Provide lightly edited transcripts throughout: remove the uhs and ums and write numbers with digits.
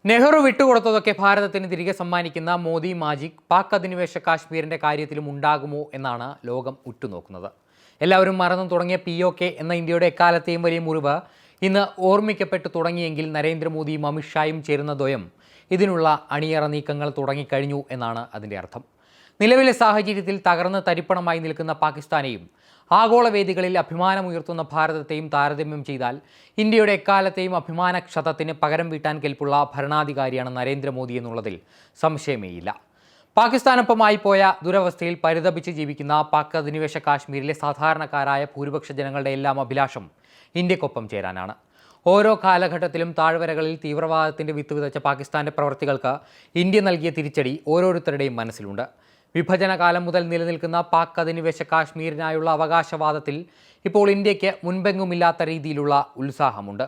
നെഹ്റു വിട്ടുകൊടുത്തതൊക്കെ ഭാരതത്തിന് തിരികെ സമ്മാനിക്കുന്ന മോദി മാജിക് പാക് അധിനിവേശ കാശ്മീരിന്റെ കാര്യത്തിലും ഉണ്ടാകുമോ എന്നാണ് ലോകം ഉറ്റുനോക്കുന്നത്. എല്ലാവരും മറന്നു തുടങ്ങിയ POK എന്ന ഇന്ത്യയുടെ എക്കാലത്തെയും വലിയ മുറിവ് ഇന്ന് ഓർമ്മിക്കപ്പെട്ടു തുടങ്ങിയെങ്കിൽ നരേന്ദ്രമോദിയും അമിത്ഷായും ചേരുന്ന ദ്വയം ഇതിനുള്ള അണിയറ നീക്കങ്ങൾ തുടങ്ങിക്കഴിഞ്ഞു എന്നാണ് അതിൻ്റെ അർത്ഥം. നിലവിലെ സാഹചര്യത്തിൽ തകർന്ന് തരിപ്പണമായി നിൽക്കുന്ന പാകിസ്ഥാനെയും ആഗോളവേദികളിൽ അഭിമാനമുയർത്തുന്ന ഭാരതത്തെയും താരതമ്യം ചെയ്താൽ ഇന്ത്യയുടെ എക്കാലത്തെയും അഭിമാനക്ഷതത്തിന് പകരം വീട്ടാൻ കെൽപ്പുള്ള ഭരണാധികാരിയാണ് നരേന്ദ്രമോദി എന്നുള്ളതിൽ സംശയമേയില്ല. പാകിസ്ഥാനൊപ്പമായി പോയ ദുരവസ്ഥയിൽ പരിതപിച്ച് ജീവിക്കുന്ന പാക് അധിനിവേശ കാശ്മീരിലെ സാധാരണക്കാരായ ഭൂരിപക്ഷ ജനങ്ങളുടെ എല്ലാം അഭിലാഷം ഇന്ത്യക്കൊപ്പം ചേരാനാണ്. ഓരോ കാലഘട്ടത്തിലും താഴ്വരകളിൽ തീവ്രവാദത്തിൻ്റെ വിത്ത് വിതച്ച പാകിസ്ഥാൻ്റെ പ്രവർത്തികൾക്ക് ഇന്ത്യ നൽകിയ തിരിച്ചടി ഓരോരുത്തരുടെയും മനസ്സിലുണ്ട്. വിഭജനകാലം മുതൽ നിലനിൽക്കുന്ന പാക് അധിനിവേശ കാശ്മീരിനായുള്ള അവകാശവാദത്തിൽ ഇപ്പോൾ ഇന്ത്യക്ക് മുൻപെങ്ങുമില്ലാത്ത രീതിയിലുള്ള ഉത്സാഹമുണ്ട്.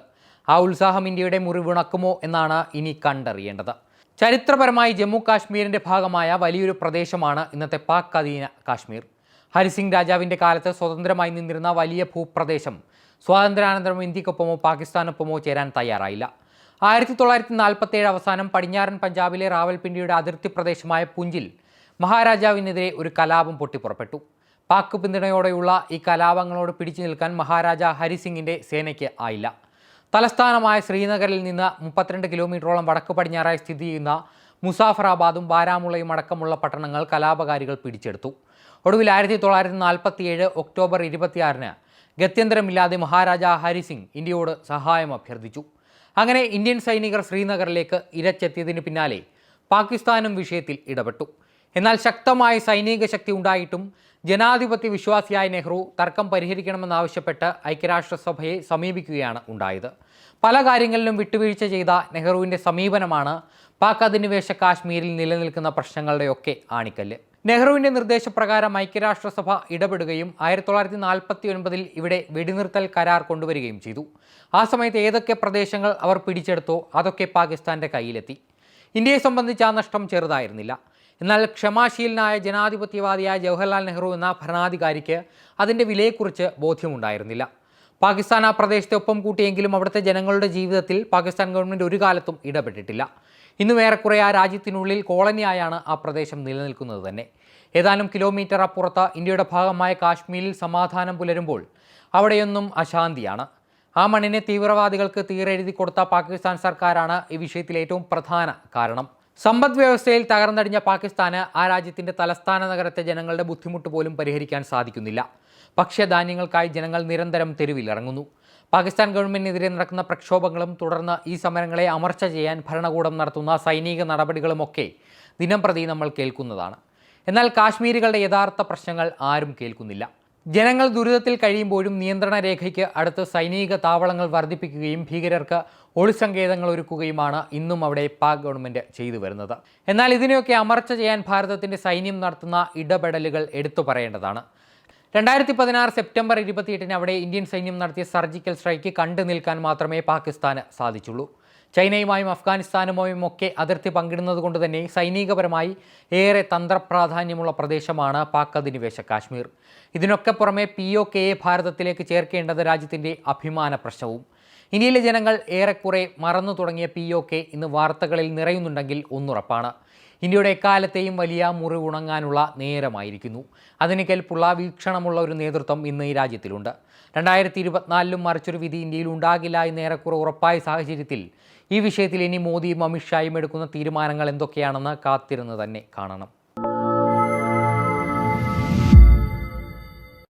ആ ഉത്സാഹം ഇന്ത്യയുടെ മുറിവുണക്കുമോ എന്നാണ് ഇനി കണ്ടറിയേണ്ടത്. ചരിത്രപരമായി ജമ്മു കാശ്മീരിൻ്റെ ഭാഗമായ വലിയൊരു പ്രദേശമാണ് ഇന്നത്തെ പാക് അധീന കാശ്മീർ. ഹരിസിംഗ് രാജാവിൻ്റെ കാലത്ത് സ്വതന്ത്രമായി നിന്നിരുന്ന വലിയ ഭൂപ്രദേശം സ്വാതന്ത്ര്യാനന്തരം ഇന്ത്യക്കൊപ്പമോ പാകിസ്ഥാനൊപ്പമോ ചേരാൻ തയ്യാറായില്ല. 1947 അവസാനം പടിഞ്ഞാറൻ പഞ്ചാബിലെ റാവൽപിണ്ടിയുടെ അതിർത്തി പ്രദേശമായ പുഞ്ചിൽ മഹാരാജാവിനെതിരെ ഒരു കലാപം പൊട്ടിപ്പുറപ്പെട്ടു. പാക് പിന്തുണയോടെയുള്ള ഈ കലാപങ്ങളോട് പിടിച്ചു നിൽക്കാൻ മഹാരാജ ഹരിസിംഗിൻ്റെ സേനയ്ക്ക് ആയില്ല. തലസ്ഥാനമായ ശ്രീനഗറിൽ നിന്ന് 32 കിലോമീറ്ററോളം വടക്ക് പടിഞ്ഞാറായി സ്ഥിതി ചെയ്യുന്ന മുസാഫറാബാദും ബാരാമുള്ളയും അടക്കമുള്ള പട്ടണങ്ങൾ കലാപകാരികൾ പിടിച്ചെടുത്തു. ഒടുവിൽ 1947 ഒക്ടോബർ 26-ന് ഗത്യന്തരമില്ലാതെ മഹാരാജ ഹരിസിംഗ് ഇന്ത്യയോട് സഹായം അഭ്യർത്ഥിച്ചു. അങ്ങനെ ഇന്ത്യൻ സൈനികർ ശ്രീനഗറിലേക്ക് ഇരച്ചെത്തിയതിന് പിന്നാലെ പാകിസ്ഥാനും വിഷയത്തിൽ ഇടപെട്ടു. എന്നാൽ ശക്തമായ സൈനിക ശക്തി ഉണ്ടായിട്ടും ജനാധിപത്യ വിശ്വാസിയായ നെഹ്റു തർക്കം പരിഹരിക്കണമെന്നാവശ്യപ്പെട്ട് ഐക്യരാഷ്ട്രസഭയെ സമീപിക്കുകയാണ് ഉണ്ടായത്. പല കാര്യങ്ങളിലും വിട്ടുവീഴ്ച ചെയ്ത നെഹ്റുവിൻ്റെ സമീപനമാണ് പാക് അധിനിവേശ കാശ്മീരിൽ നിലനിൽക്കുന്ന പ്രശ്നങ്ങളുടെയൊക്കെ ആണിക്കല്ല്. നെഹ്റുവിൻ്റെ നിർദ്ദേശപ്രകാരം ഐക്യരാഷ്ട്രസഭ ഇടപെടുകയും 1949 ഇവിടെ വെടിനിർത്തൽ കരാർ കൊണ്ടുവരികയും ചെയ്തു. ആ സമയത്ത് ഏതൊക്കെ പ്രദേശങ്ങൾ അവർ പിടിച്ചെടുത്തോ അതൊക്കെ പാകിസ്ഥാൻ്റെ കയ്യിലെത്തി. ഇന്ത്യയെ സംബന്ധിച്ച് ആ നഷ്ടം ചെറുതായിരുന്നില്ല. എന്നാൽ ക്ഷമാശീലനായ ജനാധിപത്യവാദിയായ ജവഹർലാൽ നെഹ്റു എന്ന ഭരണാധികാരിക്ക് അതിൻ്റെ വിലയെക്കുറിച്ച് ബോധ്യമുണ്ടായിരുന്നില്ല. പാകിസ്ഥാൻ ആ പ്രദേശത്തെ ഒപ്പം കൂട്ടിയെങ്കിലും അവിടുത്തെ ജനങ്ങളുടെ ജീവിതത്തിൽ പാകിസ്ഥാൻ ഗവൺമെൻറ് ഒരു കാലത്തും ഇടപെട്ടിട്ടില്ല. ഇന്നും ഏറെക്കുറെ ആ രാജ്യത്തിനുള്ളിൽ കോളനിയായാണ് ആ പ്രദേശം നിലനിൽക്കുന്നത് തന്നെ. ഏതാനും കിലോമീറ്റർ അപ്പുറത്ത് ഇന്ത്യയുടെ ഭാഗമായ കാശ്മീരിൽ സമാധാനം പുലരുമ്പോൾ അവിടെയൊന്നും അശാന്തിയാണ്. ആ മണ്ണിനെ തീവ്രവാദികൾക്ക് തീരെഴുതി കൊടുത്ത പാകിസ്ഥാൻ സർക്കാരാണ് ഈ വിഷയത്തിൽ ഏറ്റവും പ്രധാന കാരണം. സമ്പദ് വ്യവസ്ഥയിൽ തകർന്നടിഞ്ഞ പാകിസ്ഥാന് ആ രാജ്യത്തിൻ്റെ തലസ്ഥാന നഗരത്തെ ജനങ്ങളുടെ ബുദ്ധിമുട്ട് പോലും പരിഹരിക്കാൻ സാധിക്കുന്നില്ല. ഭക്ഷ്യധാന്യങ്ങൾക്കായി ജനങ്ങൾ നിരന്തരം തെരുവിലിറങ്ങുന്നു. പാകിസ്ഥാൻ ഗവൺമെൻറ്റിനെതിരെ നടക്കുന്ന പ്രക്ഷോഭങ്ങളും തുടർന്ന് ഈ സമരങ്ങളെ അമർച്ച ചെയ്യാൻ ഭരണകൂടം നടത്തുന്ന സൈനിക നടപടികളുമൊക്കെ ദിനംപ്രതി നമ്മൾ കേൾക്കുന്നതാണ്. എന്നാൽ കാശ്മീരികളുടെ യഥാർത്ഥ പ്രശ്നങ്ങൾ ആരും കേൾക്കുന്നില്ല. ജനങ്ങൾ ദുരിതത്തിൽ കഴിയുമ്പോഴും നിയന്ത്രണ രേഖയ്ക്ക് അടുത്ത് സൈനിക താവളങ്ങൾ വർദ്ധിപ്പിക്കുകയും ഭീകരർക്ക് ഒളിസങ്കേതങ്ങൾ ഒരുക്കുകയുമാണ് ഇന്നും അവിടെ പാക് ഗവൺമെൻറ് ചെയ്തു വരുന്നത്. എന്നാൽ ഇതിനെയൊക്കെ അമർച്ച ചെയ്യാൻ ഭാരതത്തിൻ്റെ സൈന്യം നടത്തുന്ന ഇടപെടലുകൾ എടുത്തു പറയേണ്ടതാണ്. 2016 സെപ്റ്റംബർ 28-ന് അവിടെ ഇന്ത്യൻ സൈന്യം നടത്തിയ സർജിക്കൽ സ്ട്രൈക്ക് കണ്ടു നിൽക്കാൻ മാത്രമേ പാകിസ്ഥാന് സാധിച്ചുള്ളൂ. ചൈനയുമായും അഫ്ഗാനിസ്ഥാനുമായും ഒക്കെ അതിർത്തി പങ്കിടുന്നത് കൊണ്ട് തന്നെ സൈനികപരമായി ഏറെ തന്ത്രപ്രാധാന്യമുള്ള പ്രദേശമാണ് പാക് അധിനിവേശ കാശ്മീർ. ഇതിനൊക്കെ പുറമെ POKയെ ഭാരതത്തിലേക്ക് ചേർക്കേണ്ടത് രാജ്യത്തിൻ്റെ അഭിമാന പ്രശ്നവും. ഇന്ത്യയിലെ ജനങ്ങൾ ഏറെക്കുറെ മറന്നു തുടങ്ങിയ POK ഇന്ന് വാർത്തകളിൽ നിറയുന്നുണ്ടെങ്കിൽ ഒന്നുറപ്പാണ്, ഇന്ത്യയുടെ എക്കാലത്തെയും വലിയ മുറിവുണങ്ങാനുള്ള നേരമായിരിക്കുന്നു. അതിന് കെൽപ്പുള്ള വീക്ഷണമുള്ള ഒരു നേതൃത്വം ഇന്ന് ഈ രാജ്യത്തിലുണ്ട്. 2024-ലും മറിച്ചൊരു വിധി ഇന്ത്യയിൽ ഉണ്ടാകില്ല എന്ന് ഏറെക്കുറെ ഉറപ്പായ സാഹചര്യത്തിൽ ഈ വിഷയത്തിൽ ഇനി മോദിയും അമിത്ഷായും എടുക്കുന്ന തീരുമാനങ്ങൾ എന്തൊക്കെയാണെന്ന് കാത്തിരുന്ന് തന്നെ കാണണം.